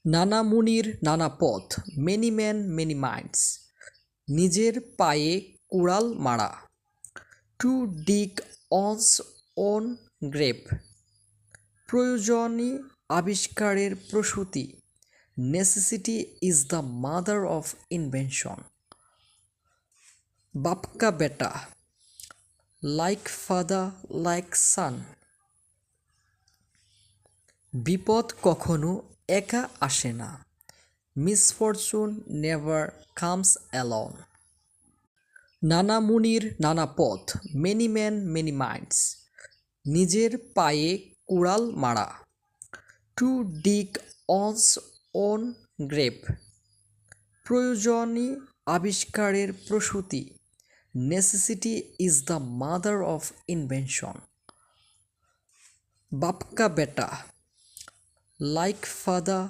নানা মুনির নানা পথ, মেনি ম্যান মেনি মাইন্ডস। নিজের পায়ে কুড়াল মারা, to dig one's own grave. প্রয়োজনই আবিষ্কারের প্রসূতি, necessity is the mother of invention. বাপকা বেটা, লাইক ফাদার লাইক সান। বিপদ কখনো একা আসে না, মিসফরচুন নেভার কামস অ্যালোন। নানা মুনির নানা পথ, মেনি ম্যান মেনি মাইন্ডস। নিজের পায়ে কুড়াল মারা, to dig one's own grave. প্রয়োজনই আবিষ্কারের প্রসূতি, necessity is the mother of invention. বাপকা বেটা, লাইক ফাদার